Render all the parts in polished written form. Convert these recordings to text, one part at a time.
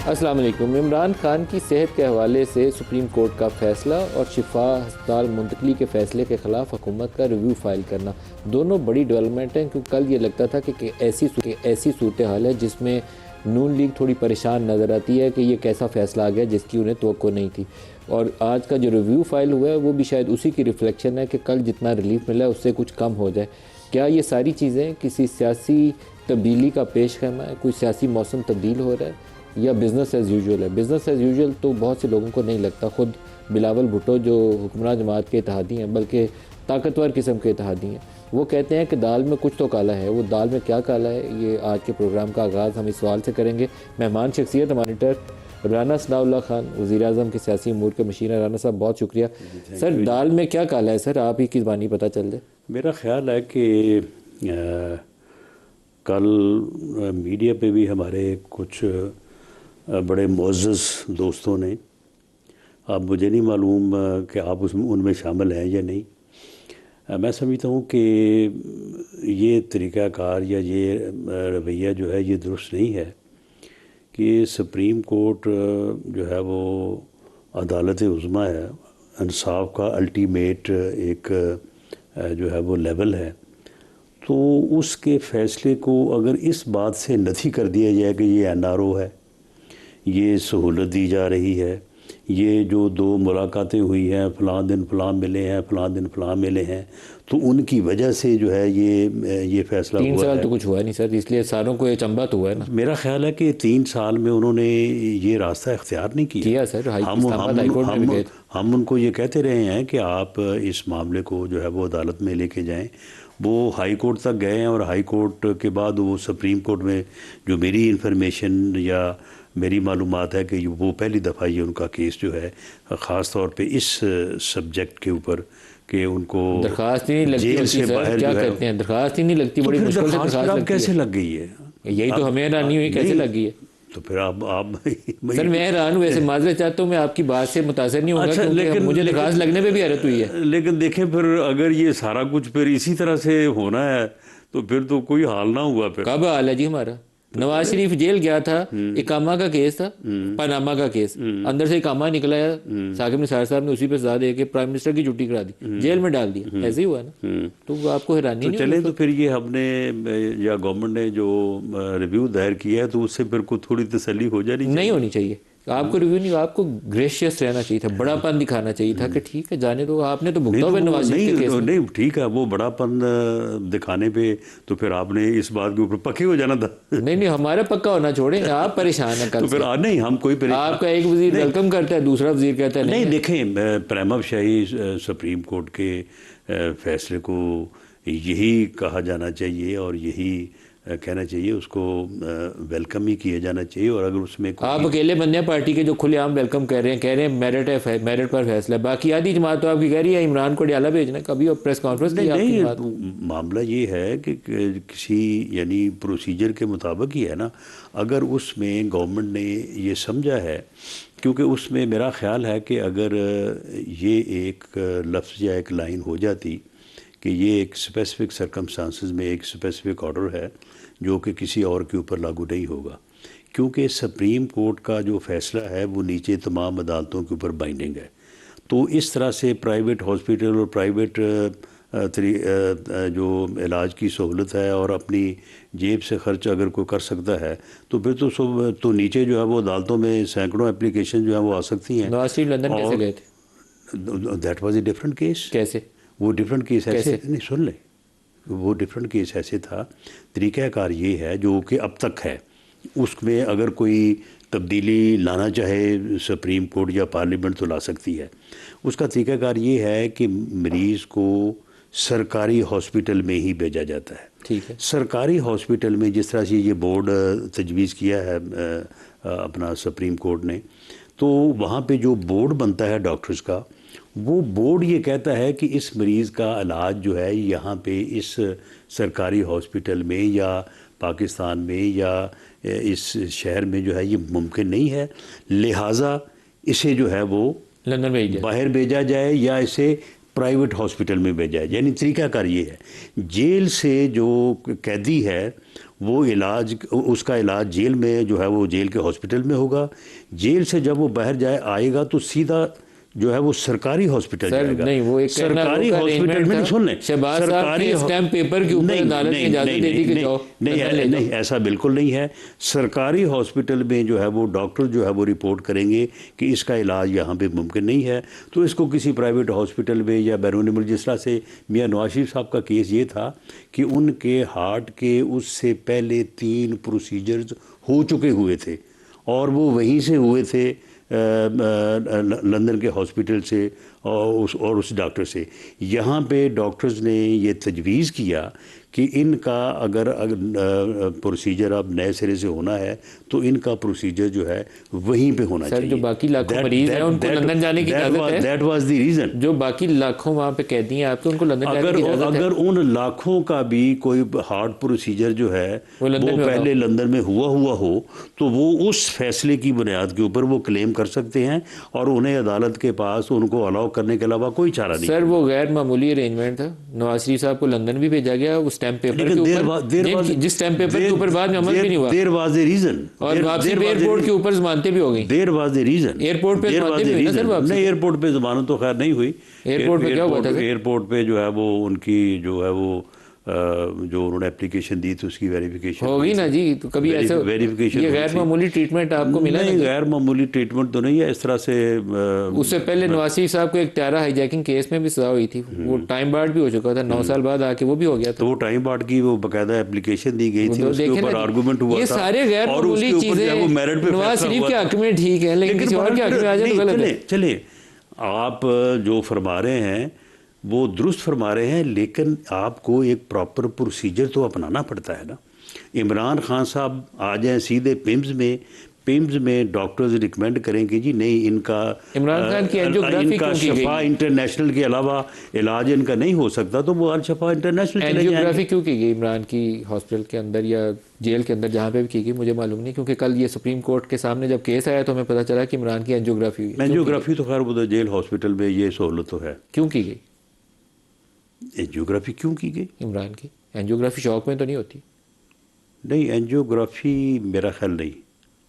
السلام علیکم۔ عمران خان کی صحت کے حوالے سے سپریم کورٹ کا فیصلہ اور شفا ہسپتال منتقلی کے فیصلے کے خلاف حکومت کا ریویو فائل کرنا، دونوں بڑی ڈیولپمنٹ ہیں، کیونکہ کل یہ لگتا تھا کہ ایسی صورتحال ہے جس میں نون لیگ تھوڑی پریشان نظر آتی ہے کہ یہ کیسا فیصلہ آ گیا جس کی انہیں توقع نہیں تھی، اور آج کا جو ریویو فائل ہوا ہے وہ بھی شاید اسی کی ریفلیکشن ہے کہ کل جتنا ریلیف ملا ہے اس سے کچھ کم ہو جائے۔ کیا یہ ساری چیزیں کسی سیاسی تبدیلی کا پیش خیمہ ہے؟ کوئی سیاسی موسم تبدیل ہو رہا ہے یا بزنس ایز یوزول ہے؟ بزنس ایز یوزول تو بہت سے لوگوں کو نہیں لگتا، خود بلاول بھٹو جو حکمراں جماعت کے اتحادی ہیں، بلکہ طاقتور قسم کے اتحادی ہیں، وہ کہتے ہیں کہ دال میں کچھ تو کالا ہے۔ وہ دال میں کیا کالا ہے، یہ آج کے پروگرام کا آغاز ہم اس سوال سے کریں گے۔ مہمان شخصیت مانیٹر رانا ثناء اللہ خان، وزیر اعظم کے سیاسی امور کے مشیر ہیں۔ رانا صاحب بہت شکریہ۔ سر دال میں کیا کالا ہے سر، آپ ہی کی زبانی پتہ چل جائے۔ میرا خیال ہے کہ کل میڈیا پہ بھی ہمارے کچھ بڑے معزز دوستوں نے، اب مجھے نہیں معلوم کہ آپ ان میں شامل ہیں یا نہیں، میں سمجھتا ہوں کہ یہ طریقہ کار یا یہ رویہ جو ہے یہ درست نہیں ہے کہ سپریم کورٹ جو ہے وہ عدالت عظمیٰ ہے، انصاف کا الٹیمیٹ ایک جو ہے وہ لیول ہے، تو اس کے فیصلے کو اگر اس بات سے نفی کر دیا جائے کہ یہ این آر او ہے، یہ سہولت دی جا رہی ہے، یہ جو دو ملاقاتیں ہوئی ہیں، فلاں دن فلاں ملے ہیں، فلاں دن فلاں ملے ہیں، تو ان کی وجہ سے جو ہے یہ فیصلہ ہوا ہے۔ 3 سال تو کچھ ہوا نہیں سر، اس لیے ساروں کو یہ چنبا تو ہوا ہے نا۔ میرا خیال ہے کہ 3 سال میں انہوں نے یہ راستہ اختیار نہیں کیا سر، اسلام آباد ہائی کورٹ میں بھی گئے تھے۔ ہم ان کو یہ کہتے رہے ہیں کہ آپ اس معاملے کو جو ہے وہ عدالت میں لے کے جائیں، وہ ہائی کورٹ تک گئے ہیں، اور ہائی کورٹ کے بعد وہ سپریم کورٹ میں، جو میری انفارمیشن یا میری معلومات ہے کہ وہ پہلی دفعہ یہ ان کا کیس جو ہے خاص طور پہ اس سبجیکٹ کے اوپر کہ ان کو درخواست ہی نہیں لگتی جیل سے باہر کیا جو ہے، کہتے ہیں، درخواست ہی نہیں لگتی، بڑی مشکل سے درخواست لگتی ہے۔ کیسے لگ گئی ہے؟ یہی تو ہمیں حیرانی ہوئی، کیسے لگ گئی ہے؟ تو پھر آپ سر میں حیران ہوں، ایسے معذرت چاہتا ہوں، میں آپ کی بات سے متاثر نہیں ہوں گا کیونکہ مجھے درخواست لگنے پہ بھی حیرت ہوئی ہے۔ لیکن دیکھیں پھر اگر یہ سارا کچھ پھر اسی طرح سے ہونا ہے تو پھر تو کوئی حال نہ ہوا۔ پھر کب حال ہے جی ہمارا؟ نواز شریف جیل گیا تھا، اقامہ کا کیس تھا، پاناما کا کیس، اندر سے اقامہ نکلا ہے، ثاقب نثار صاحب نے اسی پہ سزا دے کے پرائم منسٹر کی چھٹی کرا دی، جیل میں ڈال دیا، ایسے ہی ہوا نا۔ تو آپ کو حیرانی نہیں؟ چلیں تو پھر یہ ہم نے یا گورنمنٹ نے جو ریویو دائر کیا ہے تو اس سے پھر کو تھوڑی تسلی ہو جانی چاہیے۔ نہیں ہونی چاہیے، آپ کو ریویو نہیں، آپ کو گریشیس رہنا چاہیے تھا، بڑا پن دکھانا چاہیے تھا کہ ٹھیک ہے جانے دو، آپ نے تو بھگتا ہوا نواز شریف کے کیس میں۔ نہیں ٹھیک ہے، وہ بڑا پن دکھانے پہ تو پھر آپ نے اس بات کے اوپر پکے ہو جانا تھا۔ نہیں ہمارا پکا ہونا چھوڑیں، آپ پریشان ہیں کل سے۔ نہیں ہم کوئی آپ کا ایک وزیر ویلکم کرتا ہے، دوسرا وزیر کہتا ہے نہیں۔ دیکھیں پریما فیشی سپریم کورٹ کے فیصلے کو یہی کہا جانا چاہیے اور یہی کہنا چاہیے، اس کو ویلکم ہی کیا جانا چاہیے، اور اگر اس میں آپ اکیلے بندے ہیں پارٹی کے جو کھلے عام ویلکم کہہ رہے ہیں میرٹ ہے، میرٹ پر فیصلہ ہے، باقی آدھی جماعت تو آپ کی کہہ رہی ہے عمران کو ڈیالہ بھیجنا، کبھی پریس کانفرنس نہیں۔ معاملہ یہ ہے کہ کسی یعنی پروسیجر کے مطابق ہی ہے نا، اگر اس میں گورنمنٹ نے یہ سمجھا ہے، کیونکہ اس میں میرا خیال ہے کہ اگر یہ ایک لفظ یا ایک لائن ہو جاتی کہ یہ ایک اسپیسیفک سرکمسٹانسز میں ایک اسپیسیفک آرڈر ہے جو کہ کسی اور کے اوپر لاگو نہیں ہوگا، کیونکہ سپریم کورٹ کا جو فیصلہ ہے وہ نیچے تمام عدالتوں کے اوپر بائنڈنگ ہے، تو اس طرح سے پرائیویٹ ہاسپیٹل اور پرائیویٹ جو علاج کی سہولت ہے اور اپنی جیب سے خرچ اگر کوئی کر سکتا ہے تو پھر تو نیچے جو ہے وہ عدالتوں میں سینکڑوں اپلیکیشن جو ہیں وہ آ سکتی ہیں۔ نواز شریف لندن کیسے گئے تھے؟ That was a different case. کیسے؟ وہ ڈفرینٹ کیس ایسے نہیں، سن لیں، وہ ڈفرینٹ کیس ایسے تھا۔ طریقہ کار یہ ہے جو کہ اب تک ہے، اس میں اگر کوئی تبدیلی لانا چاہے سپریم کورٹ یا پارلیمنٹ تو لا سکتی ہے۔ اس کا طریقہ کار یہ ہے کہ مریض کو سرکاری ہاسپٹل میں ہی بھیجا جاتا ہے۔ ٹھیک ہے، سرکاری ہاسپٹل میں جس طرح سے یہ بورڈ تجویز کیا ہے اپنا سپریم کورٹ نے، تو وہاں پہ جو بورڈ بنتا ہے ڈاکٹرز کا، وہ بورڈ یہ کہتا ہے کہ اس مریض کا علاج جو ہے یہاں پہ اس سرکاری ہاسپٹل میں یا پاکستان میں یا اس شہر میں جو ہے یہ ممکن نہیں ہے، لہٰذا اسے جو ہے وہ لندن میں باہر بھیجا جائے یا اسے پرائیویٹ ہاسپٹل میں بھیجا ہے. یعنی طریقہ کار یہ ہے، جیل سے جو قیدی ہے وہ علاج، اس کا علاج جیل میں جو ہے وہ جیل کے ہاسپٹل میں ہوگا. جیل سے جب وہ باہر آئے گا تو سیدھا جو ہے وہ سرکاری ہاسپٹل جائے گا. نہیں، وہ ایک سرکاری ہاسپٹل میں سن لیں، سرکاری اسٹیمپ پیپر کے اوپر عدالت نے اجازت دے دی کہ جاؤ. نہیں، ایسا بالکل نہیں ہے. سرکاری ہاسپٹل میں جو ہے وہ ڈاکٹر جو ہے وہ رپورٹ کریں گے کہ اس کا علاج یہاں پہ ممکن نہیں ہے، تو اس کو کسی پرائیویٹ ہاسپٹل میں یا بیرون ملک. جس طرح سے میاں نواز شریف صاحب کا کیس یہ تھا کہ ان کے ہارٹ کے اس سے پہلے 3 پروسیجرز ہو چکے ہوئے تھے اور وہ وہیں سے ہوئے تھے لندن کے ہاسپٹل سے اور اس ڈاکٹر سے. یہاں پہ ڈاکٹرز نے یہ تجویز کیا کہ ان کا اگر پروسیجر اب نئے سرے سے ہونا ہے تو ان کا پروسیجر جو ہے وہیں پہ ہونا چاہیے. جو باقی لاکھوں مریض ہیں ان کو لندن جانے کی اجازت ہے. That was the reason. جو باقی لاکھوں وہاں پہ قیدی ہیں آپ کے، ان کو لندن جانے کی اجازت ہے. اگر ان لاکھوں کا بھی کوئی ہارٹ پروسیجر جو ہے وہ پہلے لندن میں ہوا ہو تو وہ اس فیصلے کی بنیاد کے اوپر وہ کلیم کر سکتے ہیں اور انہیں عدالت کے پاس ان کو الاؤ کرنے کے علاوہ کوئی چارہ نہیں. سر وہ غیر معمولی ارینجمنٹ تھا. نواز شریف صاحب کو لندن بھی بھیجا گیا اس اسٹیمپ پیپر کے اوپر، جس اسٹیمپ پیپر کے اوپر بعد میں عمل بھی نہیں ہوا. There was a reason. اور واپسی ایئرپورٹ کے اوپر ضمانتیں بھی ہو گئی. There was a reason. Airport پہ ضمانتیں بھی ہوئی نا سر واپسی. نہیں، ایئرپورٹ پہ ضمانت تو خیر نہیں ہوئی. ایئرپورٹ پہ کیا ہوا تھا؟ ایئرپورٹ پہ جو ہے وہ ان کی جو ہے وہ جو انہوں نے اپلیکیشن دی تھی اس کی ویریفیکیشن ہوگی نا جی. تو کبھی ایسا یہ غیر معمولی ٹریٹمنٹ آپ کو ملا؟ نہیں، غیر معمولی ٹریٹمنٹ تو نہیں ہے اس طرح سے. اس سے پہلے نواز شریف صاحب کو ایک ٹیارا ہائی جیکنگ کیس میں بھی سزا ہوئی تھی. وہ ٹائم بارڈ بھی ہو چکا تھا، 9 سال بعد آ کے وہ بھی ہو گیا تھا. تو وہ ٹائم بارڈ کی وہ باقاعدہ اپلیکیشن دی گئی تھی، اس کے اوپر آرگومنٹ ہوا تھا. یہ سارے غیر معمولی چیزیں نواز شریف کے حق میں ٹھیک ہے، لیکن کسی اور کے حق میں آ جائے تو غلط ہے. چلیں، آپ جو فرما رہے ہیں وہ درست فرما رہے ہیں، لیکن آپ کو ایک پراپر پروسیجر تو اپنانا پڑتا ہے نا. عمران خان صاحب آ جائیں سیدھے پیمز میں ڈاکٹرز ریکمینڈ کریں کہ جی نہیں، ان کا عمران خان کی اینجیوگرافی کیوں کی گئی؟ شفا انٹرنیشنل کے علاوہ علاج ان کا نہیں ہو سکتا تو وہ شفا انٹرنیشنل چلے جائیں گے. اینجیوگرافی کیوں کی گئی عمران کی ہاسپٹل کے اندر یا جیل کے اندر جہاں پہ بھی کی گئی مجھے معلوم نہیں، کیونکہ کل یہ سپریم کورٹ کے سامنے جب کیس آیا تو ہمیں پتہ چلا کہ عمران کی اینجیوگرافی ہوئی. اینجیوگرافی تو خیر وہ جیل ہاسپٹل میں یہ سہولت تو ہے. کیوں کی گئی اینجیوگرافی؟ کیوں کی گئی عمران کی اینجیوگرافی؟ شوق میں تو نہیں ہوتی؟ نہیں، اینجیوگرافی میرا خیال نہیں.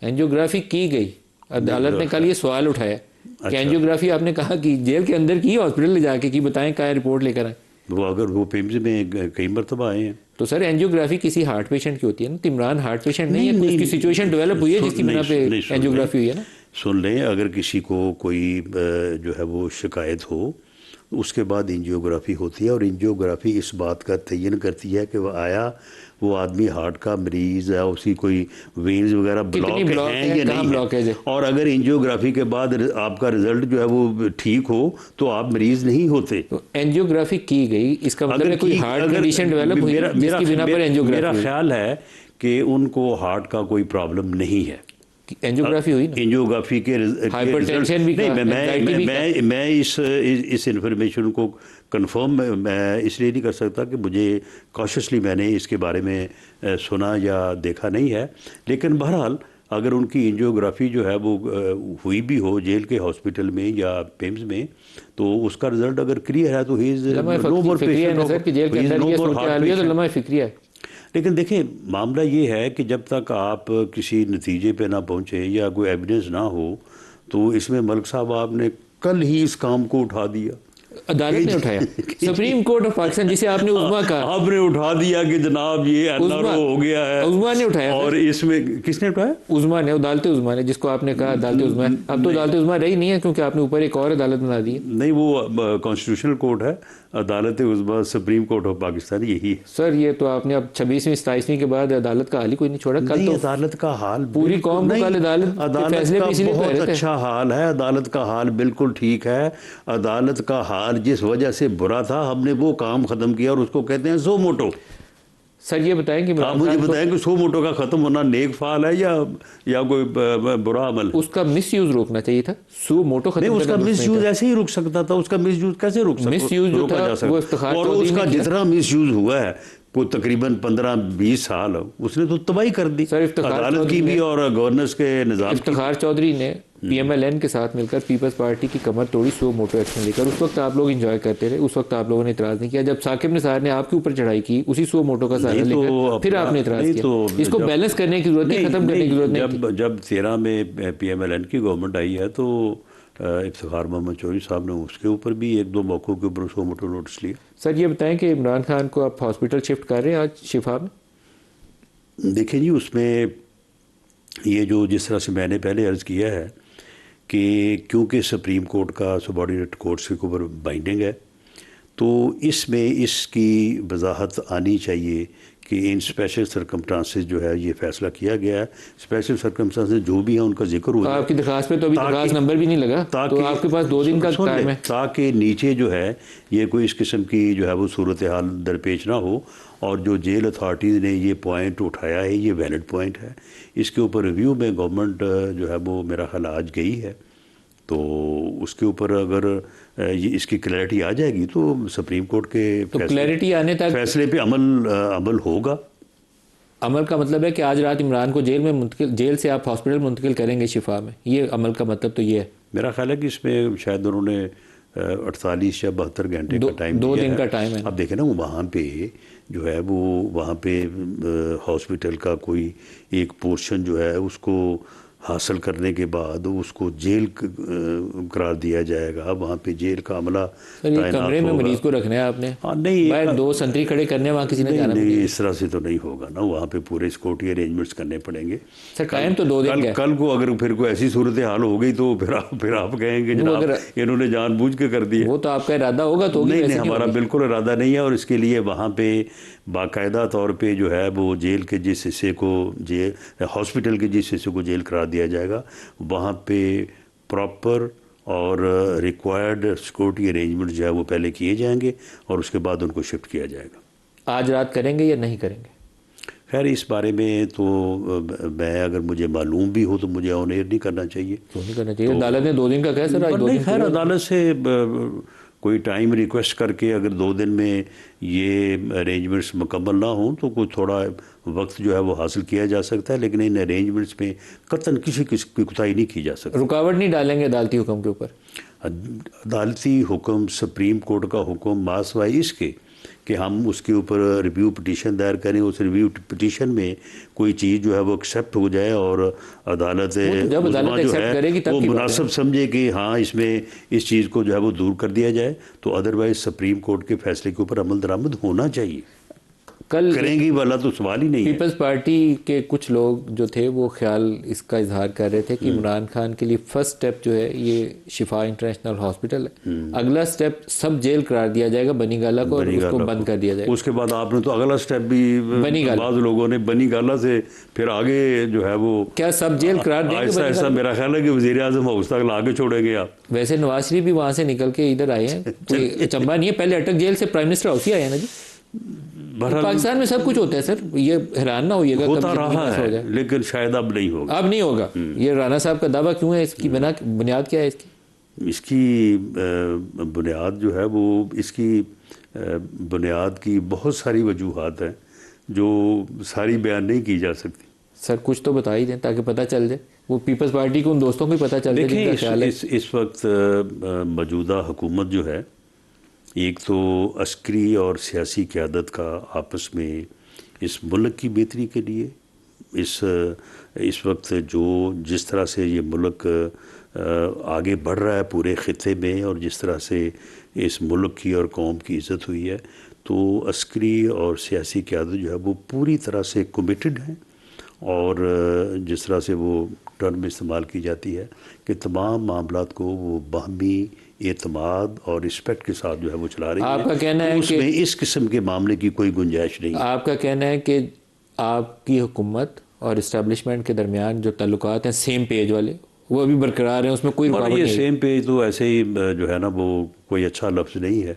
اینجیوگرافی کی گئی. عدالت نے کل یہ سوال اٹھایا کہ اینجیوگرافی آپ نے کہا کہ جیل کے اندر کی، ہاسپٹل لے جا کے کی، بتائیں کیا رپورٹ لے کر آئیں. وہ اگر وہ پیمز میں کئی مرتبہ آئے ہیں تو سر اینجیوگرافی کسی ہارٹ پیشنٹ کی ہوتی ہے نا. تو عمران ہارٹ پیشنٹ نہیں ہے، اس کی سچویشن ڈیولپ ہوئی ہے جس کی بنا پہ اینجیوگرافی ہوئی ہے نا. سن لیں، اگر کسی کو کوئی جو ہے وہ شکایت ہو اس کے بعد انجیوگرافی ہوتی ہے، اور انجیوگرافی اس بات کا تعین کرتی ہے کہ وہ آیا وہ آدمی ہارٹ کا مریض ہے، اسی کوئی وینز وغیرہ بلاک ہیں یا نہیں ہے. اور اگر انجیوگرافی کے بعد آپ کا رزلٹ جو ہے وہ ٹھیک ہو تو آپ مریض نہیں ہوتے. اینجیوگرافی کی گئی، اس کا مطلب ہے کوئی ہارٹ کنڈیشن ڈیولپ ہوئی جس کی بنا پر اینجیوگرافی. میرا خیال ہے کہ ان کو ہارٹ کا کوئی پرابلم نہیں ہے. اینجیوگرافی ہوئی نا، اینجیوگرافی کے ہائپرٹینشن بھی میں اس انفارمیشن کو کنفرم میں اس لیے نہیں کر سکتا کہ مجھے کاشسلی میں نے اس کے بارے میں سنا یا دیکھا نہیں ہے. لیکن بہرحال اگر ان کی اینجیوگرافی جو ہے وہ ہوئی بھی ہو جیل کے ہاسپٹل میں یا پیمز میں تو اس کا رزلٹ اگر کلیئر ہے تو ہی از نو مور فکریہ. لیکن دیکھیں معاملہ یہ ہے کہ جب تک آپ کسی نتیجے پہ نہ پہنچے یا کوئی ایویڈنس نہ ہو تو اس میں ملک صاحب آپ نے کل ہی اس کام کو اٹھا دیا. عدالت نے اٹھایا، سپریم کورٹ آف پاکستان جسے آپ نے عظما کہا، آپ نے اٹھا دیا کہ جناب یہ NRO ہو گیا ہے. عظما نے اٹھایا. اور اس میں کس نے اٹھایا؟ عظما نے، عدالت عظما نے، جس کو آپ نے کہا عدالت عظما. اب تو عدالت عظما رہی نہیں ہے کیونکہ آپ نے اوپر ایک اور عدالت بنا دی ہے. نہیں، وہ کانسٹیٹیوشنل کورٹ ہے. عدالت عظما سپریم کورٹ آف پاکستان یہی ہے. سر یہ تو آپ نے اب 26ویں 27ویں کے بعد عدالت کا حال ہی کوئی نہیں چھوڑا. کل تو عدالت کا حال پوری قوم کو کل عدالت کا بہت اچھا حال ہے. عدالت کا حال بالکل ٹھیک ہے. عدالت کا حال جس وجہ سے برا تھا ہم نے وہ کام ختم کیا اور اس کو کہتے ہیں سو موٹو. سر یہ بتائیں کہ آپ مجھے بتائیں کہ سو موٹو کا ختم ہونا نیک فعل ہے یا کوئی برا عمل؟ اس کا مس یوز روکنا چاہیے تھا. سو موٹو ختم نہیں، اس کا مس یوز ایسے ہی رک سکتا تھا. اس کا مس یوز کیسے روکا جا سکتا؟ اور اس کا جتنا مس یوز ہوا ہے وہ تقریباً 15-20 سال اس نے تو تباہی کر دی عدالت کی بھی اور گورننس کے نظام. افتخار چودھری نے پی ایم ایل این کے ساتھ مل کر پیپلز پارٹی کی کمر توڑی سو موٹو ایکشن لے کر. اس وقت آپ لوگ انجوائے کرتے رہے, اس وقت آپ لوگوں نے اعتراض نہیں کیا. جب ثاقب نثار نے آپ کے اوپر چڑھائی کی اسی سو موٹو کا سہارا لے کر پھر آپ نے اعتراض کیا. اس کو بیلنس کرنے کی ضرورت نہیں, ختم کرنے کی ضرورت نہیں. جب 13 میں پی ایم ایل این کی گورنمنٹ آئی ہے تو افتخار محمد چودھری صاحب نے اس کے اوپر بھی ایک دو موقعوں کے اوپر سو موٹو نوٹس لیا. سر یہ بتائیں کہ عمران خان کو آپ ہاسپٹل شفٹ کر رہے ہیں آج شفا میں؟ دیکھیں جی, اس میں یہ جو جس طرح سے میں نے پہلے عرض کیا ہے کہ کیونکہ سپریم کورٹ کا سبارڈینیٹ کورٹس کے اوپر بائنڈنگ ہے تو اس میں اس کی وضاحت آنی چاہیے کہ ان اسپیشل سرکمسٹانسز جو ہے یہ فیصلہ کیا گیا ہے. اسپیشل سرکمسٹانسز جو بھی ہیں ان کا ذکر ہو جائے. آپ کی درخواست پہ تو ابھی درخواست نمبر بھی نہیں لگا, تو آپ کے پاس 2 دن کا ٹائم ہے تاکہ نیچے جو ہے یہ کوئی اس قسم کی جو ہے وہ صورتحال درپیش نہ ہو. اور جو جیل اتھارٹیز نے یہ پوائنٹ اٹھایا ہے یہ ویلڈ پوائنٹ ہے. اس کے اوپر ریویو میں گورنمنٹ جو ہے وہ میرا خیال آج گئی ہے, تو اس کے اوپر اگر یہ اس کی کلیئرٹی آ جائے گی تو سپریم کورٹ کے کلیئرٹی آنے تک فیصلے پہ عمل ہوگا. عمل کا مطلب ہے کہ آج رات عمران کو جیل سے آپ ہاسپٹل منتقل کریں گے شفا میں, یہ عمل کا مطلب تو یہ ہے. میرا خیال ہے کہ اس میں شاید انہوں نے 48 یا 72 گھنٹے کا ٹائم دیا 2 دن کا ٹائم ہے. اب دیکھیں نا وہاں پہ جو ہے وہ وہاں پہ ہاسپٹل کا کوئی ایک پورشن جو ہے اس کو حاصل کرنے کے بعد اس کو جیل قرار دیا جائے گا. وہاں پہ جیل کا عملہ تعینات ہوگا. کمرے میں مریض کو رکھنا ہے آپ نے, باہر 2 سنتری کھڑے کرنے, وہاں کسی نے جانا نہیں. اس طرح سے تو نہیں ہوگا نا, وہاں پہ پورے سیکورٹی ارینجمنٹس کرنے پڑیں گے. سر ٹائم تو 2 دن کا ہے. کل کو اگر پھر کوئی ایسی صورتحال ہو گئی تو پھر آپ کہیں گے جناب انہوں نے جان بوجھ کے کر دیا. وہ تو آپ کا ارادہ ہوگا تو نہیں, ہمارا بالکل ارادہ نہیں ہے. اور اس کے لیے وہاں پہ باقاعدہ طور پہ جو ہے وہ جیل کے جس حصے کو ہاسپٹل کے جس حصے کو جیل قرار دیا جائے گا وہاں پہ پراپر اور ریکوائرڈ سیکورٹی ارینجمنٹ جو ہے وہ پہلے کیے جائیں گے اور اس کے بعد ان کو شفٹ کیا جائے گا. آج رات کریں گے یا نہیں کریں گے؟ خیر اس بارے میں تو میں اگر مجھے معلوم بھی ہو تو مجھے آن ایئر نہیں کرنا چاہیے. کیوں نہیں کرنا چاہیے؟ عدالت نے 2 دن کا کہا سر, آج 2 دن. خیر عدالت سے کوئی ٹائم ریکویسٹ کر کے اگر 2 دن میں یہ ارینجمنٹس مکمل نہ ہوں تو کوئی تھوڑا وقت جو ہے وہ حاصل کیا جا سکتا ہے, لیکن ان ارینجمنٹس میں قطعاً کسی کی کوتاہی نہیں کی جا سکتی. رکاوٹ نہیں ڈالیں گے عدالتی حکم کے اوپر؟ عدالتی حکم سپریم کورٹ کا حکم ماسوائے اس کے کہ ہم اس کے اوپر ریویو پٹیشن دائر کریں, اس ریویو پٹیشن میں کوئی چیز جو ہے وہ ایکسیپٹ ہو جائے اور عدالت جو ہے وہ مناسب سمجھے کہ ہاں اس میں اس چیز کو جو ہے وہ دور کر دیا جائے, تو ادروائز سپریم کورٹ کے فیصلے کے اوپر عمل درآمد ہونا چاہیے. کل کریں گی والا تو سوال ہی نہیں ہے. پیپلز پارٹی کے کچھ لوگ جو تھے وہ خیال اس کا اظہار کر رہے تھے کہ عمران خان کے لیے فرسٹ سٹیپ جو ہے یہ شفا انٹرنیشنل ہاسپٹل ہے, اگلا سٹیپ سب جیل قرار دیا جائے گا بنی گالا کو اور اس کو بند کر دیا جائے گا. اس کے بعد آپ نے تو اگلا سٹیپ بھی بعض لوگوں نے بنی گالا سے پھر آگے جو ہے وہ کیا سب جیل قرار دیں گے؟ ایسا ایسا میرا خیال ہے کہ وزیر اعظم ہاؤس تک لا کے چھوڑیں گے آپ. ویسے نواز شریف بھی وہاں سے نکل کے ادھر آئے ہیں, کوئی اچنبا نہیں ہے, پہلے اٹک جیل سے پرائم منسٹر ہاؤس ہی آئے ہیں نا جی. پاکستان میں سب کچھ ہوتا ہے سر, یہ حیران نہ ہوئیے گا. ہوتا رہا ہے لیکن شاید اب نہیں ہوگا. اب نہیں ہوگا. یہ رانا صاحب کا دعویٰ کیوں ہے؟ اس کی بنیاد کیا ہے؟ اس کی بنیاد جو ہے وہ اس کی بنیاد کی بہت ساری وجوہات ہیں جو ساری بیان نہیں کی جا سکتی. سر کچھ تو بتا ہی دیں تاکہ پتہ چل جائے, وہ پیپلز پارٹی کو ان دوستوں کو ہی پتہ چل جائے. دیکھیں اس وقت موجودہ حکومت جو ہے ایک تو عسکری اور سیاسی قیادت کا آپس میں اس ملک کی بہتری کے لیے اس وقت جس طرح سے یہ ملک آگے بڑھ رہا ہے پورے خطے میں اور جس طرح سے اس ملک کی اور قوم کی عزت ہوئی ہے, تو عسکری اور سیاسی قیادت جو ہے وہ پوری طرح سے کمیٹڈ ہیں. اور جس طرح سے وہ ٹرم استعمال کی جاتی ہے کہ تمام معاملات کو وہ باہمی اعتماد اور رسپیکٹ کے ساتھ جو ہے وہ چلا رہی ہے. آپ کا کہنا ہے اس میں اس قسم کے معاملے کی کوئی گنجائش نہیں. آپ کا کہنا ہے کہ آپ کی حکومت اور اسٹیبلشمنٹ کے درمیان جو تعلقات ہیں سیم پیج والے وہ ابھی برقرار ہیں, اس میں کوئی رکاوٹ نہیں ہے؟ یہ سیم پیج تو ایسے ہی جو ہے نا وہ کوئی اچھا لفظ نہیں ہے.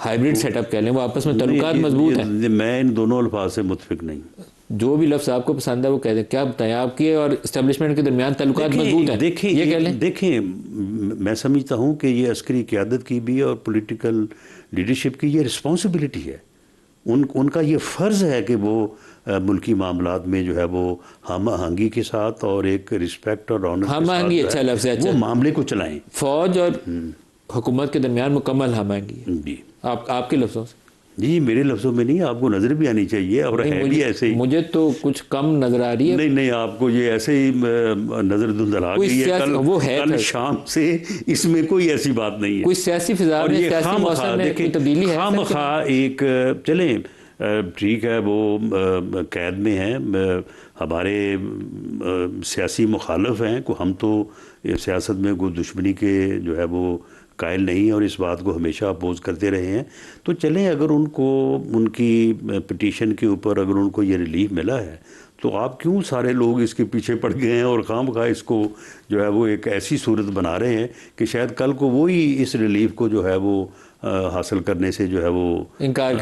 ہائبرڈ سیٹ اپ کہہ لیں, وہ آپس میں تعلقات مضبوط ہیں. میں ان دونوں الفاظ سے متفق نہیں. جو بھی لفظ آپ کو پسند ہے وہ کہہ دیں. کیا بتائیں, آپ کے اور اسٹیبلشمنٹ کے درمیان تعلقات مضبوط ہیں یہ کہہ لیں؟ دیکھیں میں سمجھتا ہوں کہ یہ عسکری قیادت کی بھی اور پولیٹیکل لیڈرشپ کی یہ رسپانسبلٹی ہے ان کا یہ فرض ہے کہ وہ ملکی معاملات میں جو ہے وہ ہم آہنگی کے ساتھ اور ایک رسپیکٹ اور آنر ہم آہنگی اچھا لفظ ہے، وہ معاملے کو چلائیں. فوج اور حکومت کے درمیان مکمل ہم آہنگی ہے. جی آپ کے لفظوں سے؟ جی میرے لفظوں میں نہیں، آپ کو نظر بھی آنی چاہیے، اور ہے بھی ایسے ہی. مجھے تو کچھ کم نظر آ رہی ہے. نہیں آپ کو یہ ایسے ہی نظر دھندلا گئی ہے. کل شام سے اس میں کوئی ایسی بات نہیں ہے. کوئی سیاسی فضا میں، سیاسی موسم میں کوئی تبدیلی ہے؟ خام خواہ ایک چلیں ٹھیک ہے، وہ قید میں ہیں، ہمارے سیاسی مخالف ہیں، ہم تو سیاست میں کوئی دشمنی کے جو ہے وہ قائل نہیں، اور اس بات کو ہمیشہ اپوز کرتے رہے ہیں. تو چلیں اگر ان کو ان کی پٹیشن کے اوپر اگر ان کو یہ ریلیف ملا ہے تو آپ کیوں سارے لوگ اس کے پیچھے پڑ گئے ہیں اور خام خواہ اس کو جو ہے وہ ایک ایسی صورت بنا رہے ہیں کہ شاید کل کو وہی اس ریلیف کو جو ہے وہ حاصل کرنے سے جو ہے وہ انکار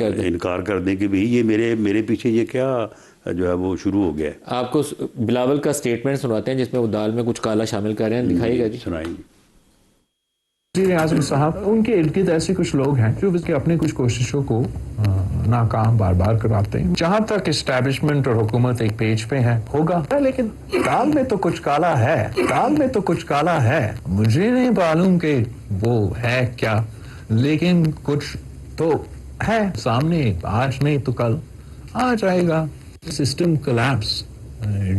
کر دیں کہ بھئی یہ میرے پیچھے یہ کیا جو ہے وہ شروع ہو گیا ہے. آپ کو بلاول کا سٹیٹمنٹ سناتے ہیں جس میں وہ دال میں کچھ کالا شامل کر رہے ہیں، دکھائیے گا. جی سنائیں گے. وزیر اعظم صاحب، ان کے ارد گرد ایسے کچھ لوگ ہیں جو اپنی کچھ کوششوں کو ناکام بار بار کراتے ہیں. جہاں تک اسٹیبلشمنٹ اور حکومت ایک پیج پہ ہے ہوگا، لیکن دال میں تو کچھ کالا ہے، دال میں تو کچھ کالا ہے. مجھے نہیں معلوم کہ وہ ہے کیا، لیکن کچھ تو ہے سامنے. آج نہیں تو کل آ جائے گا. سسٹم کولیپس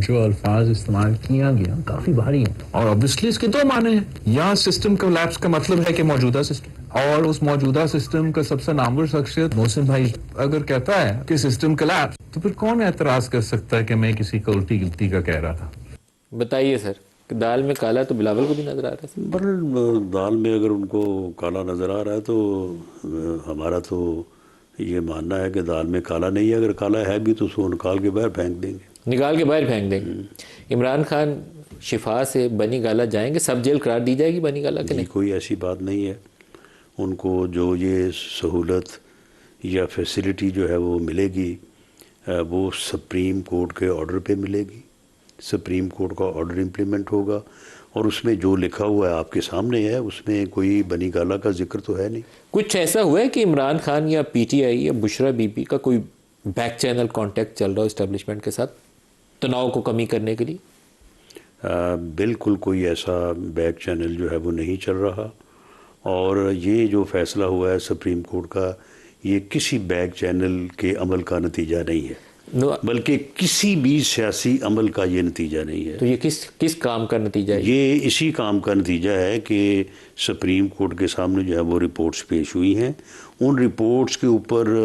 جو الفاظ استعمال کیا گیا کافی بھاری ہیں، اور obviously اس کے دو معنی ہیں. یا سسٹم کولیپس کا مطلب ہے کہ موجودہ سسٹم، اور اس موجودہ سسٹم کا سب سے نامور شخصیت محسن بھائی اگر کہتا ہے کہ سسٹم کولیپس، تو پھر کون اعتراض کر سکتا ہے کہ میں کسی کو الٹی گلتی کا کہہ رہا تھا. بتائیے سر، دال میں کالا تو بلاول کو بھی نظر آ رہا ہے. بہرحال دال میں اگر ان کو کالا نظر آ رہا ہے تو ہمارا تو یہ ماننا ہے کہ دال میں کالا نہیں ہے. اگر کالا ہے بھی تو اس کو نکال کے باہر پھینک دیں گے. عمران خان شفا سے بنی گالا جائیں گے؟ سب جیل قرار دی جائے گی بنی گالا کے؟ نہیں، کوئی ایسی بات نہیں ہے. ان کو جو یہ سہولت یا فیسلٹی جو ہے وہ ملے گی وہ سپریم کورٹ کے آرڈر پہ ملے گی. سپریم کورٹ کا آرڈر امپلیمنٹ ہوگا، اور اس میں جو لکھا ہوا ہے آپ کے سامنے ہے، اس میں کوئی بنی گالا کا ذکر تو ہے نہیں. کچھ ایسا ہوا ہے کہ عمران خان یا پی ٹی آئی یا بشرا بی بی کا کوئی بیک چینل کانٹیکٹ چل رہا ہو اسٹیبلشمنٹ کے ساتھ تناؤ کو کمی کرنے کے لیے؟ بالکل کوئی ایسا بیک چینل جو ہے وہ نہیں چل رہا، اور یہ جو فیصلہ ہوا ہے سپریم کورٹ کا، یہ کسی بیک چینل کے عمل کا نتیجہ نہیں ہے، بلکہ کسی بھی سیاسی عمل کا یہ نتیجہ نہیں ہے. تو یہ کس کام کا نتیجہ ہے؟ یہ اسی کام کا نتیجہ ہے کہ سپریم کورٹ کے سامنے جو ہے وہ رپورٹس پیش ہوئی ہیں. ان رپورٹس کے اوپر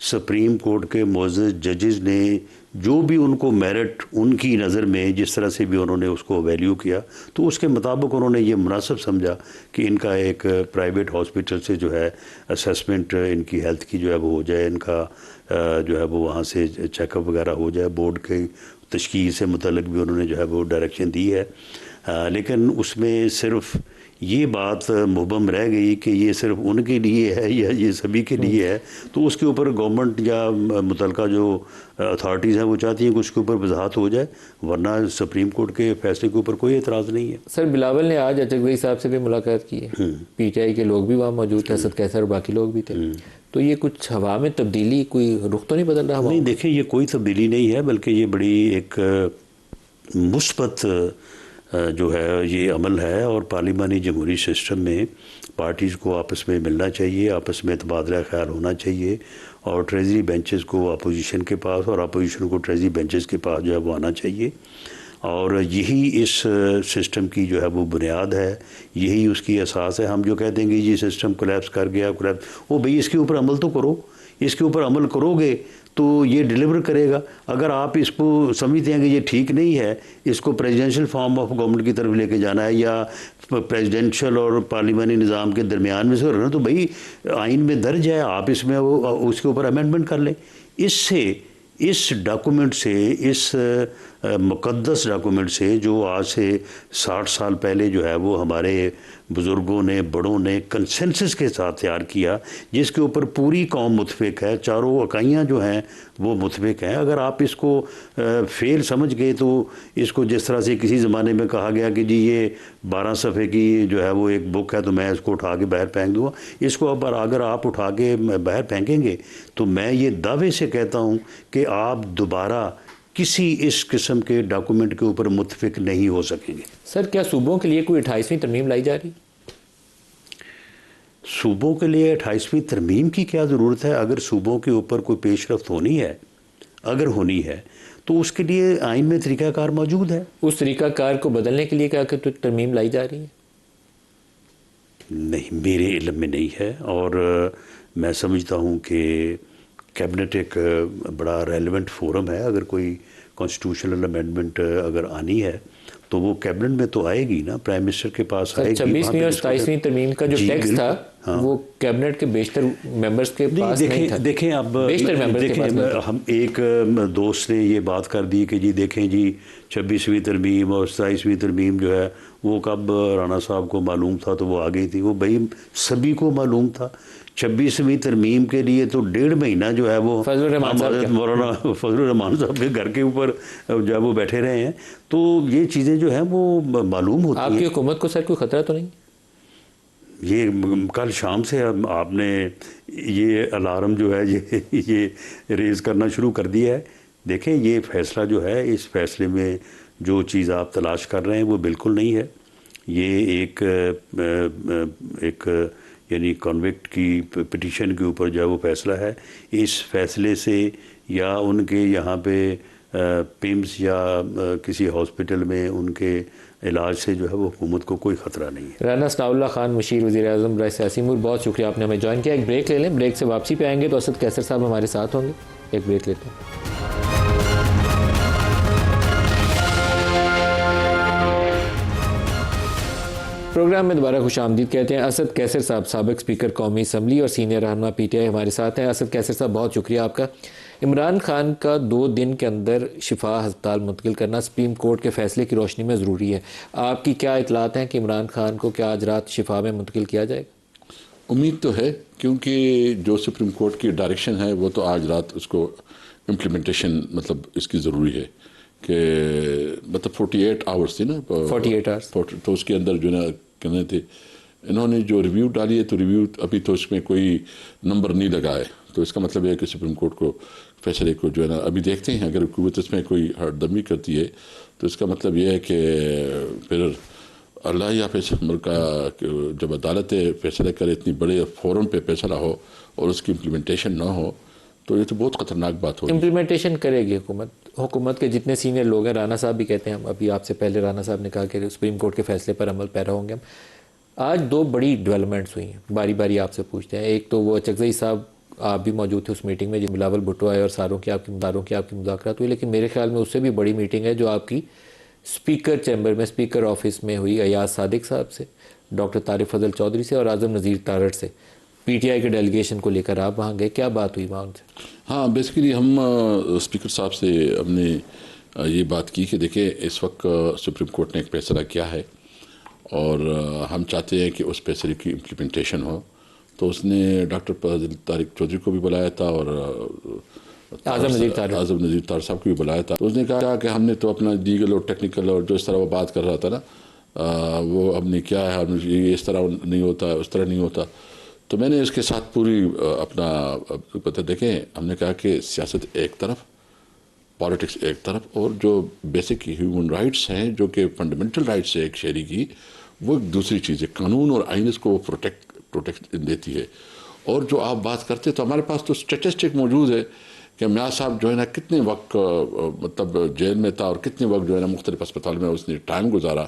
سپریم کورٹ کے معزز ججز نے جو بھی ان کو میرٹ ان کی نظر میں جس طرح سے بھی انہوں نے اس کو ویلیو کیا، تو اس کے مطابق انہوں نے یہ مناسب سمجھا کہ ان کا ایک پرائیویٹ ہاسپٹل سے جو ہے اسیسمنٹ ان کی ہیلتھ کی جو ہے وہ ہو جائے، ان کا جو ہے وہ وہاں سے چیک اپ وغیرہ ہو جائے. بورڈ کے تشکیل سے متعلق بھی انہوں نے جو ہے وہ ڈائریکشن دی ہے. لیکن اس میں صرف یہ بات مبہم رہ گئی کہ یہ صرف ان کے لیے ہے یا یہ سبھی کے لیے ہے. تو اس کے اوپر گورنمنٹ یا متعلقہ جو اتھارٹیز ہیں وہ چاہتی ہیں کہ اس کے اوپر وضاحت ہو جائے، ورنہ سپریم کورٹ کے فیصلے کے اوپر کوئی اعتراض نہیں ہے. سر بلاول نے آج اچک بھائی صاحب سے بھی ملاقات کی ہے، پی ٹی آئی کے لوگ بھی وہاں موجود تھے، اسد کیسر اور باقی لوگ بھی تھے. تو یہ کچھ ہوا میں تبدیلی، کوئی رخ تو نہیں بدل رہا؟ نہیں دیکھیں، یہ کوئی تبدیلی نہیں ہے، بلکہ یہ بڑی ایک مثبت جو ہے یہ عمل ہے. اور پارلیمانی جمہوری سسٹم میں پارٹیز کو آپس میں ملنا چاہیے، آپس میں تبادلہ خیال ہونا چاہیے، اور ٹریجری بینچز کو اپوزیشن کے پاس اور اپوزیشن کو ٹریجری بینچز کے پاس جو ہے وہ آنا چاہیے. اور یہی اس سسٹم کی جو ہے وہ بنیاد ہے، یہی اس کی اساس ہے. ہم جو کہہ دیں گے یہ سسٹم کولیپس کر گیا، وہ بھئی اس کے اوپر عمل تو کرو. اس کے اوپر عمل کرو گے تو یہ ڈیلیور کرے گا. اگر آپ اس کو سمجھتے ہیں کہ یہ ٹھیک نہیں ہے، اس کو پریزیڈنشل فارم آف گورنمنٹ کی طرف لے کے جانا ہے یا پریزیڈنشل اور پارلیمانی نظام کے درمیان میں سے رہنا، تو بھئی آئین میں درج ہے، آپ اس میں اس کے اوپر امینڈمنٹ کر لیں. اس سے اس ڈاکومنٹ سے، اس مقدس ڈاکومنٹ سے جو آج سے 60 سال پہلے جو ہے وہ ہمارے بزرگوں نے، بڑوں نے کنسنسس کے ساتھ تیار کیا، جس کے اوپر پوری قوم متفق ہے، چاروں اکائیاں جو ہیں وہ متفق ہیں. اگر آپ اس کو فیل سمجھ گئے تو اس کو جس طرح سے کسی زمانے میں کہا گیا کہ جی یہ 12 صفحے کی جو ہے وہ ایک بک ہے تو میں اس کو اٹھا کے باہر پھینک دوں گا، اس کو اگر آپ اٹھا کے باہر پھینکیں گے تو میں یہ دعوے سے کہتا ہوں کہ آپ دوبارہ کسی اس قسم کے ڈاکومنٹ کے اوپر متفق نہیں ہو سکیں گے. سر کیا صوبوں کے لیے کوئی 28ویں ترمیم لائی جا رہی؟ صوبوں کے لیے 28ویں ترمیم کی کیا ضرورت ہے؟ اگر صوبوں کے اوپر کوئی پیش رفت ہونی ہے، اگر ہونی ہے تو اس کے لیے آئین میں طریقہ کار موجود ہے. اس طریقہ کار کو بدلنے کے لیے کیا کہ ترمیم لائی جا رہی ہے؟ نہیں، میرے علم میں نہیں ہے، اور میں سمجھتا ہوں کہ کیبنٹ ایک بڑا ریلیونٹ فورم ہے. اگر کوئی کانسٹیٹیوشنل امینڈمنٹ اگر آنی ہے تو وہ کیبنٹ میں تو آئے گی نا، پرائم منسٹر کے پاس آئے گی. 26ویں اور 27ویں ترمیم کا جو ٹیکسٹ تھا وہ کیبنٹ کے بیشتر ممبرز کے پاس نہیں تھا. دیکھیں اب ہم ایک دوست نے یہ بات کر دی کہ جی دیکھیں جی 26ویں ترمیم اور 27ویں ترمیم جو ہے وہ کب رانا صاحب کو معلوم تھا تو وہ آ گئی تھی. وہ بھائی سبھی کو معلوم تھا. 26ویں ترمیم کے لیے تو 1.5 مہینہ جو ہے وہ مولانا فضل الرحمان صاحب کے گھر کے اوپر جو ہے وہ بیٹھے رہے ہیں. تو یہ چیزیں جو ہیں وہ معلوم ہوتی ہیں. آپ کی حکومت کو سر کوئی خطرہ تو نہیں؟ یہ کل شام سے آپ نے یہ الارم جو ہے یہ ریز کرنا شروع کر دیا ہے. دیکھیں یہ فیصلہ جو ہے، اس فیصلے میں جو چیز آپ تلاش کر رہے ہیں وہ بالکل نہیں ہے. یہ ایک یعنی کنوکٹ کی پٹیشن کے اوپر جو ہے وہ فیصلہ ہے. اس فیصلے سے یا ان کے یہاں پہ پیمز یا کسی ہاسپٹل میں ان کے علاج سے جو ہے وہ حکومت کو کوئی خطرہ نہیں ہے. رانا ثناء اللہ خان مشیر وزیر اعظم برائے سیاسی امور، بہت شکریہ آپ نے ہمیں جوائن کیا. ایک بریک لے لیں، بریک سے واپسی پہ آئیں گے تو اسد قیصر صاحب ہمارے ساتھ ہوں گے. ایک بریک لیتے ہیں. پروگرام میں دوبارہ خوش آمدید کہتے ہیں. اسد قیصر صاحب سابق اسپیکر قومی اسمبلی اور سینئر رہنما پی ٹی آئی ہمارے ساتھ ہیں. اسد قیصر صاحب بہت شکریہ آپ کا. عمران خان کا 2 دن کے اندر شفا ہسپتال منتقل کرنا سپریم کورٹ کے فیصلے کی روشنی میں ضروری ہے. آپ کی کیا اطلاعات ہیں کہ عمران خان کو کیا آج رات شفا میں منتقل کیا جائے گا؟ امید تو ہے، کیونکہ جو سپریم کورٹ کی ڈائریکشن ہے وہ تو آج رات اس کو امپلیمنٹیشن مطلب اس کی ضروری ہے کہ مطلب 48 آورس تھی نا، 48 آورس تو اس کے اندر جو نا کہنے تھے انہوں نے جو ریویو ڈالی ہے تو ریویو ابھی تو اس میں کوئی نمبر نہیں لگائے. تو اس کا مطلب یہ ہے کہ سپریم کورٹ کو فیصلے کو جو ہے نا ابھی دیکھتے ہیں. اگر حکومت اس میں کوئی ہرٹ دمی کرتی ہے تو اس کا مطلب یہ ہے کہ پھر اللہ یا پھر ملک کا جب عدالت فیصلے کرے اتنی بڑے فورم پہ فیصلہ ہو اور اس کی امپلیمنٹیشن نہ ہو تو یہ تو بہت خطرناک بات ہوگی. امپلیمنٹیشن کرے گی حکومت کے جتنے سینئر لوگ ہیں. رانا صاحب بھی کہتے ہیں، ہم ابھی آپ سے پہلے رانا صاحب نے کہا کہ سپریم کورٹ کے فیصلے پر عمل پیرا ہوں گے. ہم آج 2 بڑی ڈیولپمنٹس ہوئی ہیں، باری باری آپ سے پوچھتے ہیں. ایک تو وہ چکزئی صاحب، آپ بھی موجود تھے اس میٹنگ میں، جو بلاول بھٹو آئے اور ساروں کی آپ کی مذاکرات ہوئی. لیکن میرے خیال میں اس سے بھی بڑی میٹنگ ہے جو آپ کی اسپیکر چیمبر میں، اسپیکر آفس میں ہوئی ایاز صادق صاحب سے، ڈاکٹر طارق فضل چودھری سے اور اعظم نذیر تارڑ سے. پی ٹی آئی کے ڈیلیگیشن کو لے کر آپ وہاں گئے، کیا بات ہوئی وہاں ان سے؟ ہاں، بیسیکلی ہم اسپیکر صاحب سے ہم نے یہ بات کی کہ دیکھیں اس وقت سپریم کورٹ نے ایک فیصلہ کیا ہے اور ہم چاہتے ہیں کہ اس فیصلے کی امپلیمنٹیشن ہو. تو اس نے ڈاکٹر طارق چودھری کو بھی بلایا تھا اور اعظم نذیر تارڑ صاحب کو بھی بلایا تھا. تو اس نے کہا کہ ہم نے تو اپنا لیگل اور ٹیکنیکل اور جو اس طرح وہ بات کر رہا تھا نا وہ ہم نے کیا ہے، یہ اس طرح نہیں ہوتا، اس طرح نہیں ہوتا. تو میں نے اس کے ساتھ پوری اپنا پتہ دیکھیں، ہم نے کہا کہ سیاست ایک طرف، پالیٹکس ایک طرف، اور جو بیسک ہیومن رائٹس ہیں جو کہ فنڈامنٹل رائٹس ہے ایک شہری کی، وہ ایک دوسری چیز ہے. قانون اور آئین اس کو پروٹیکٹ دیتی ہے. اور جو آپ بات کرتے تو ہمارے پاس تو اسٹیٹسٹک موجود ہے کہ میاں صاحب جو ہے نا کتنے وقت مطلب جیل میں تھا اور کتنے وقت جو ہے نا مختلف اسپتال میں اس نے ٹائم گزارا.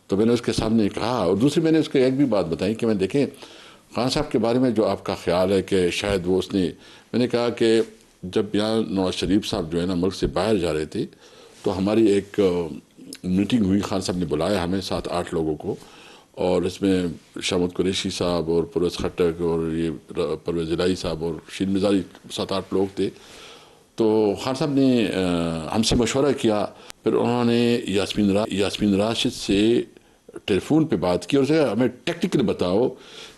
تو میں نے اس کے سامنے کہا. اور دوسری میں نے اس کو ایک بھی بات بتائی کہ میں دیکھیں خان صاحب کے بارے میں جو آپ کا خیال ہے کہ شاید وہ میں نے کہا کہ جب یہاں نواز شریف صاحب جو ہے نا ملک سے باہر جا رہے تھے تو ہماری ایک میٹنگ ہوئی، خان صاحب نے بلایا ہمیں 7-8 لوگوں کو، اور اس میں شامت قریشی صاحب اور پرویز خٹک اور یہ پرویز الہی صاحب اور شین مزاری 7-8 لوگ تھے. تو خان صاحب نے ہم سے مشورہ کیا، پھر انہوں نے یاسمین راشد سے ٹیلی فون پہ بات کی اور اسے ہمیں ٹیکنیکلی بتاؤ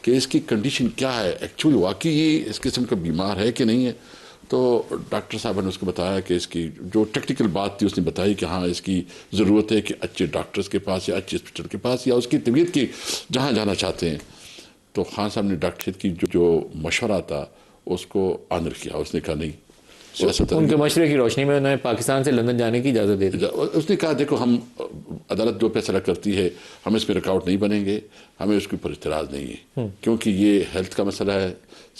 کہ اس کی کنڈیشن کیا ہے، ایکچولی واقعی یہ اس قسم کا بیمار ہے کہ نہیں ہے. تو ڈاکٹر صاحب نے اس کو بتایا کہ اس کی جو ٹیکنیکل بات تھی اس نے بتائی کہ ہاں اس کی ضرورت ہے کہ اچھے ڈاکٹرز کے پاس یا اچھے ہاسپٹل کے پاس یا اس کی طبیعت کی جہاں جانا چاہتے ہیں. تو خان صاحب نے ڈاکٹر کی جو مشورہ تھا اس کو آنر کیا. اس نے کہا نہیں، سیاست ان کے مشورے کی روشنی میں انہیں پاکستان سے لندن جانے کی اجازت دے دی. اس نے کہا دیکھو ہم عدالت جو فیصلہ کرتی ہے ہم اس میں رکاوٹ نہیں بنیں گے، ہمیں اس کے اوپر اعتراض نہیں ہے کیونکہ یہ ہیلتھ کا مسئلہ ہے،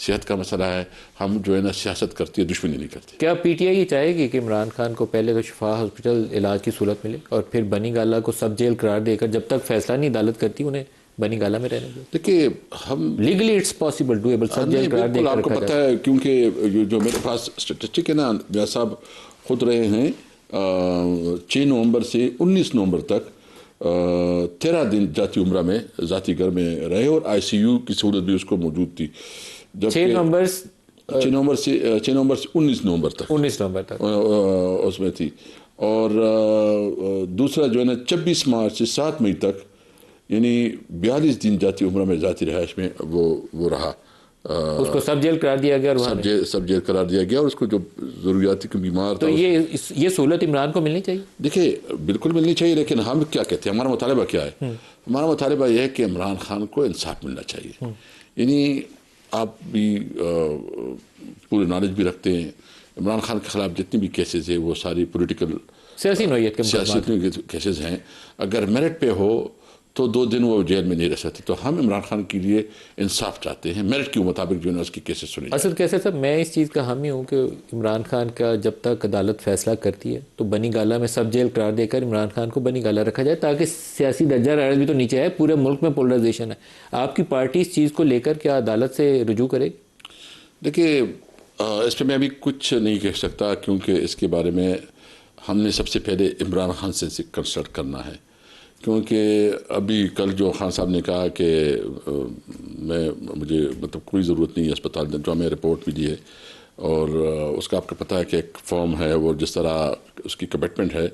صحت کا مسئلہ ہے. ہم جو ہے نا سیاست کرتی ہے، دشمنی نہیں کرتی. کیا پی ٹی آئی یہ چاہے گی کہ عمران خان کو پہلے تو شفا ہاسپٹل علاج کی سہولت ملے اور پھر بنی گالہ کو سب جیل قرار دے کر جب تک فیصلہ نہیں عدالت کرتی انہیں بنی گالہ میں رہنے دیں؟ دیکھیے ہم لیگلی اٹس پاسبل ڈویبل، سب جیل قرار دے کر آپ کو رکھا پتہ جائے. ہے کیونکہ جو میرے پاس اسٹیٹسٹک ہے نا، ویاس صاحب خود رہے ہیں 6 نومبر سے 19 نومبر تک 13 دن ذاتی عمرہ میں ذاتی گھر میں رہے اور آئی سی یو کی سہولت بھی اس کو موجود تھی. 6 نومبر سے 19 نومبر تک اس میں تھی. اور دوسرا جو ہے نا 26 مارچ سے 7 مئی تک یعنی 42 دن ذاتی عمرہ میں ذاتی رہائش میں وہ رہا. اس کو سب جیل قرار دیا گیا اور سب جیل قرار دیا گیا اور اس کو جو ضروریاتی کی بیمار تو تھا. یہ سہولت عمران کو ملنی چاہیے. دیکھیے بالکل ملنی چاہیے، لیکن ہم کیا کہتے ہیں، ہمارا مطالبہ کیا ہے؟ ہمارا مطالبہ یہ ہے کہ عمران خان کو انصاف ملنا چاہیے. یعنی آپ بھی پورے نالج بھی رکھتے ہیں، عمران خان کے خلاف جتنی بھی کیسز ہیں وہ ساری پولیٹیکل سیاسی نوعیت کے کیسز ہیں. اگر میرٹ پہ ہو تو 2 دن وہ جیل میں نہیں رہ سکتے. تو ہم عمران خان کے لیے انصاف چاہتے ہیں، میرٹ کے مطابق جو ہے نا اس کی کیسز سنی جائیں. اصل کیسے صاحب میں اس چیز کا حامی ہوں کہ عمران خان کا جب تک عدالت فیصلہ کرتی ہے تو بنی گالہ میں سب جیل قرار دے کر عمران خان کو بنی گالہ رکھا جائے تاکہ سیاسی درجہ حرارت بھی تو نیچے ہے. پورے ملک میں پولرائزیشن ہے. آپ کی پارٹی اس چیز کو لے کر کیا عدالت سے رجوع کرے گی؟ دیکھیے اس پہ میں ابھی کچھ نہیں کہہ سکتا کیونکہ اس کے بارے میں ہم نے سب سے پہلے عمران خان سے کنسلٹ کرنا ہے. کیونکہ ابھی کل جو خان صاحب نے کہا کہ مجھے مطلب کوئی ضرورت نہیں ہے اسپتال میں، جو ہمیں رپورٹ بھی دی ہے اور اس کا آپ کو پتہ ہے کہ ایک فارم ہے وہ جس طرح اس کی کمٹمنٹ ہے.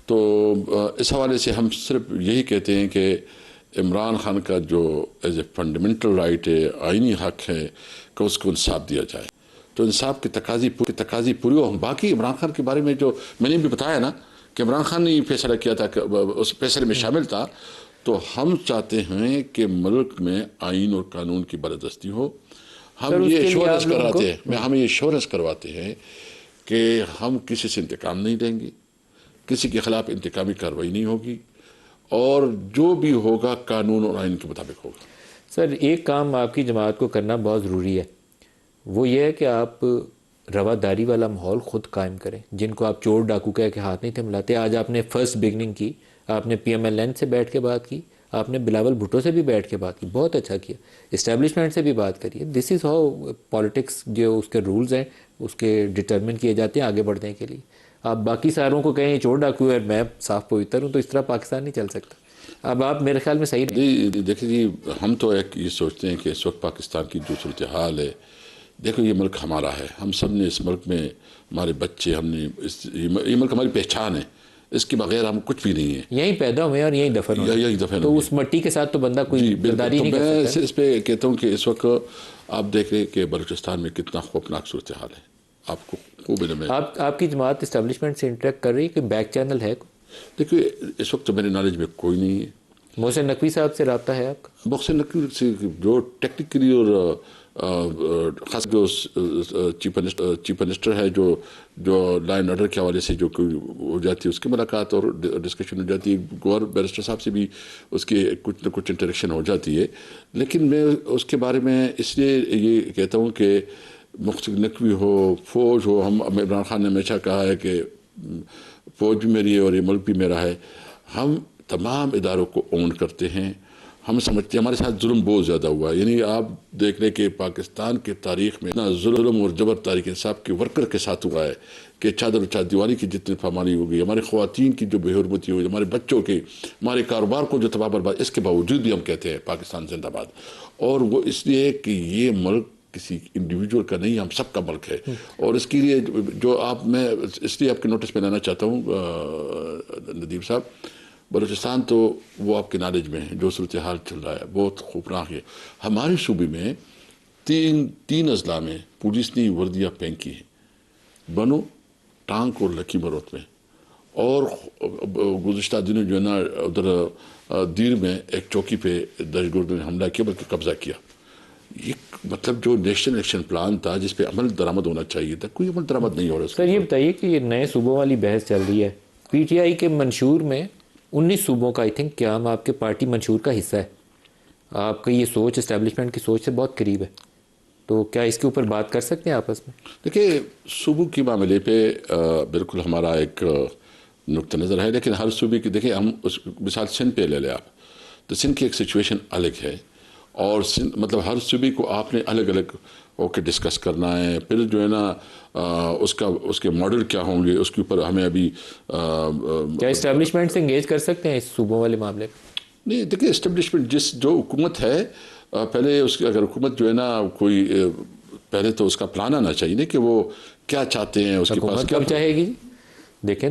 تو اس حوالے سے ہم صرف یہی کہتے ہیں کہ عمران خان کا جو ایز اے فنڈامنٹل رائٹ ہے، آئینی حق ہے کہ اس کو انصاف دیا جائے. تو انصاف کی تقاضی پوری ہو. باقی عمران خان کے بارے میں جو میں نے بھی بتایا نا کہ عمران خان نے یہ فیصلہ کیا تھا کہ اس فیصلے میں شامل تھا. تو ہم چاہتے ہیں کہ ملک میں آئین اور قانون کی بالادستی ہو. ہم یہ ایشورنس کراتے ہیں، ہمیں یہ ایشورنس کرواتے ہیں کہ ہم کسی سے انتقام نہیں لیں گے، کسی کے خلاف انتقامی کارروائی نہیں ہوگی اور جو بھی ہوگا قانون اور آئین کے مطابق ہوگا. سر ایک کام آپ کی جماعت کو کرنا بہت ضروری ہے، وہ یہ ہے کہ آپ رواداری والا ماحول خود قائم کریں. جن کو آپ چور ڈاکو کہہ کے ہاتھ نہیں تھملاتے، آج آپ نے فرسٹ بگننگ کی، آپ نے پی ایم ایل این سے بیٹھ کے بات کی، آپ نے بلاول بھٹو سے بھی بیٹھ کے بات کی، بہت اچھا کیا. اسٹیبلشمنٹ سے بھی بات کریے. دس از ہاؤ پالیٹکس جو اس کے رولز ہیں اس کے ڈٹرمن کیے جاتے ہیں آگے بڑھنے کے لیے. آپ باقی ساروں کو کہیں چور ڈاکو ہے میں صاف پوتر ہوں، تو اس طرح پاکستان نہیں چل سکتا. اب آپ میرے خیال میں صحیح دیکھیں جی، ہم تو ایک یہ سوچتے ہیں کہ اس وقت پاکستان کی جو صورتحال ہے، دیکھو یہ ملک ہمارا ہے، ہم سب نے اس ملک میں ہمارے بچے، ہم نے یہ ملک ہماری پہچان ہے، اس کے بغیر ہم کچھ بھی نہیں ہیں. یہیں پیدا ہوئے اور یہیں دفن ہوئے، تو اس مٹی کے ساتھ تو بندہ کوئی غداری نہیں کر سکتا. میں اس پہ کہتا ہوں کہ اس وقت آپ دیکھ رہے کہ بلوچستان میں کتنا خوفناک صورتحال ہے. آپ کو خوب علم ہے. آپ کی جماعت اسٹیبلشمنٹ سے انٹریکٹ کر رہی ہے کہ بیک چینل ہے؟ دیکھیے اس وقت تو میرے نالج میں کوئی نہیں ہے. محسن نقوی صاحب سے رابطہ ہے آپ کا؟ محسن نقوی سے جو ٹیکنیکلی اور خاص جو چیف منسٹر ہے جو لا اینڈ آرڈر کے حوالے سے جو کوئی ہو جاتی ہے اس کی ملاقات اور ڈسکشن ہو جاتی ہے. گور بیرسٹر صاحب سے بھی اس کی کچھ نہ کچھ انٹریکشن ہو جاتی ہے. لیکن میں اس کے بارے میں اس لیے یہ کہتا ہوں کہ محسن نقوی ہو، فوج ہو، ہم عمران خان نے ہمیشہ کہا ہے کہ فوج بھی میری ہے اور یہ ملک بھی میرا ہے. ہم تمام اداروں کو اون کرتے ہیں. ہم سمجھتے ہیں ہمارے ساتھ ظلم بہت زیادہ ہوا ہے. یعنی آپ دیکھ لیں کہ پاکستان کے تاریخ میں اتنا ظلم اور جبر تحریک انصاف کے ورکر کے ساتھ ہوا ہے کہ چادر و چار دیواری کی جتنی پامالی ہوگی، ہمارے خواتین کی جو بے حرمتی ہوئی، ہمارے بچوں کے، ہمارے کاروبار کو جو تباہ برباد، اس کے باوجود بھی ہم کہتے ہیں پاکستان زندہ باد. اور وہ اس لیے کہ یہ ملک کسی انڈیویجول کا نہیں، ہم سب کا ملک ہے. اور اس کے لیے جو میں اس لیے آپ کے نوٹس میں لانا چاہتا ہوں ندیم صاحب، بلوچستان تو وہ آپ کے نالج میں ہے جو صورتحال چل رہا ہے بہت خوفناک ہے. ہمارے صوبے میں تین اضلاع میں پولیس نے وردیاں پھینکی ہیں، بنو، ٹانک اور لکی مروت میں. اور گزشتہ دنوں جو ہے نا ادھر دیر میں ایک چوکی پہ دہشت گردوں نے حملہ کیا بلکہ قبضہ کیا. یہ مطلب جو نیشنل ایکشن پلان تھا جس پہ عمل درآمد ہونا چاہیے تھا، کوئی عمل درآمد نہیں ہو رہا. سر یہ بتائیے کہ یہ نئے صوبوں والی بحث چل رہی ہے، پی ٹی آئی کے منشور میں 19 صوبوں کا آئی تھنک قیام آپ کے پارٹی منشور کا حصہ ہے. آپ کی یہ سوچ اسٹیبلشمنٹ کی سوچ سے بہت قریب ہے، تو کیا اس کے اوپر بات کر سکتے ہیں آپس میں؟ دیکھیے صوبوں کے معاملے پہ بالکل ہمارا ایک نقطہ نظر ہے، لیکن ہر صوبے کی دیکھیں ہم اس مثال سندھ پہ لے لیں آپ، تو سندھ کی ایک سچویشن الگ ہے، اور مطلب ہر صوبے کو آپ نے الگ الگ ہو کے ڈسکس کرنا ہے. پھر جو ہے نا اس کے ماڈل کیا ہوں گے اس کے اوپر ہمیں ابھی کیا اسٹیبلشمنٹ سے انگیج کر سکتے ہیں اس صوبوں والے معاملے میں؟ نہیں. دیکھیے اسٹیبلشمنٹ جو حکومت ہے پہلے اس کی اگر حکومت جو ہے نا کوئی پہلے تو اس کا پلان آنا چاہیے نا کہ وہ کیا چاہتے ہیں، اس کے پاس حکومت کب چاہے گی. دیکھیں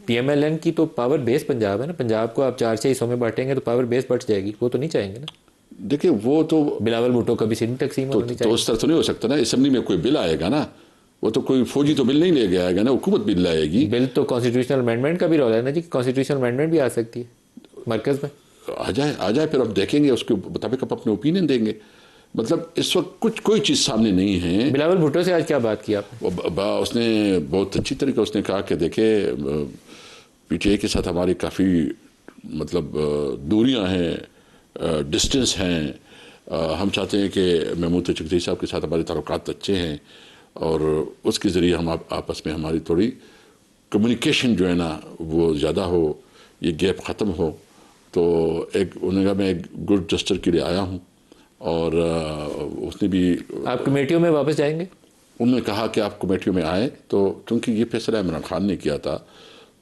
پی ایم ایل این کی تو پاور بیس پنجاب ہے نا، پنجاب کو آپ 4 حصوں میں بانٹیں گے تو پاور بیس بٹ جائے گی، وہ تو نہیں چاہیں گے نا. دیکھیں وہ تو بلاول بھٹو کبھی سندھ تقسیم ہونی تو چاہیے. اس طرح تو نہیں ہو سکتا نا. اسمبلی میں کوئی بل آئے گا نا، وہ تو کوئی فوجی تو بل نہیں لے کے آئے گا نا، حکومت بل لائے گی. بل تو کانسٹیٹیوشنل امینڈمنٹ کا بھی رول ہے نا جی، کانسٹیٹیوشنل امینڈمنٹ بھی آ سکتی ہے مرکز میں. آ جائے پھر اب دیکھیں گے اس کے مطابق آپ اپنے اوپینین دیں گے. مطلب اس وقت کوئی چیز سامنے نہیں ہے. بلاول بھٹو سے آج کیا بات کی آپ نے؟ اس نے بہت اچھی طریقے اس نے کہا کہ دیکھیں پی ٹی آئی کے ساتھ ہماری کافی مطلب دوریاں ہیں، ڈسٹنس ہیں. ہم چاہتے ہیں کہ محمود چکھتی صاحب کے ساتھ ہمارے تعلقات اچھے ہیں، اور اس کے ذریعے ہم آپس میں ہماری تھوڑی کمیونیکیشن جو ہے نا وہ زیادہ ہو، یہ گیپ ختم ہو. تو انہوں نے کہا میں ایک گڈ جسٹر کے لیے آیا ہوں، اور اس نے بھی آپ کمیٹیوں میں واپس جائیں گے؟ انہوں نے کہا کہ آپ کمیٹیوں میں آئیں. تو چونکہ یہ فیصلہ عمران خان نے کیا تھا،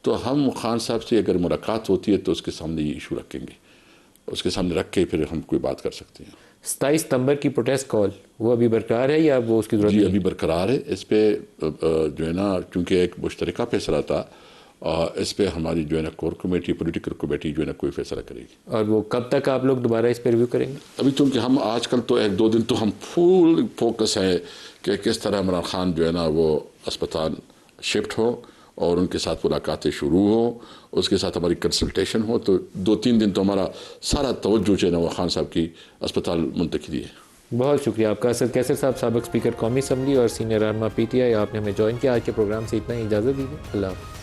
تو ہم خان صاحب سے اگر ملاقات ہوتی ہے تو اس کے سامنے یہ ایشو رکھیں گے، اس کے سامنے رکھ کے پھر ہم کوئی بات کر سکتے ہیں. 27 ستمبر کی پروٹیسٹ کال وہ ابھی برقرار ہے یا وہ اس کی ضرورت؟ جی ابھی برقرار ہے. اس پہ جو ہے نا چونکہ ایک مشترکہ فیصلہ تھا، اس پہ ہماری جو ہے نا کور کمیٹی، پولیٹیکل کمیٹی جو ہے نا کوئی فیصلہ کرے گی. اور وہ کب تک آپ لوگ دوبارہ اس پہ ریویو کریں گے؟ ابھی چونکہ ہم آج کل تو 1-2 دن تو ہم فل فوکس ہے کہ کس طرح عمران خان جو ہے نا وہ اسپتال شفٹ ہو اور ان کے ساتھ ملاقاتیں شروع ہوں، اس کے ساتھ ہماری کنسلٹیشن ہو. تو 2-3 دن تو ہمارا سارا توجہ جو ہے نا وہ خان صاحب کی اسپتال منتقلی ہے. بہت شکریہ آپ کا اسد کیسر صاحب، سابق اسپیکر قومی اسمبلی اور سینئر رہنما پی ٹی آئی. آپ نے ہمیں جوائن کیا. آج کے پروگرام سے اتنا ہی، اجازت دیجیے. اللہ حافظ.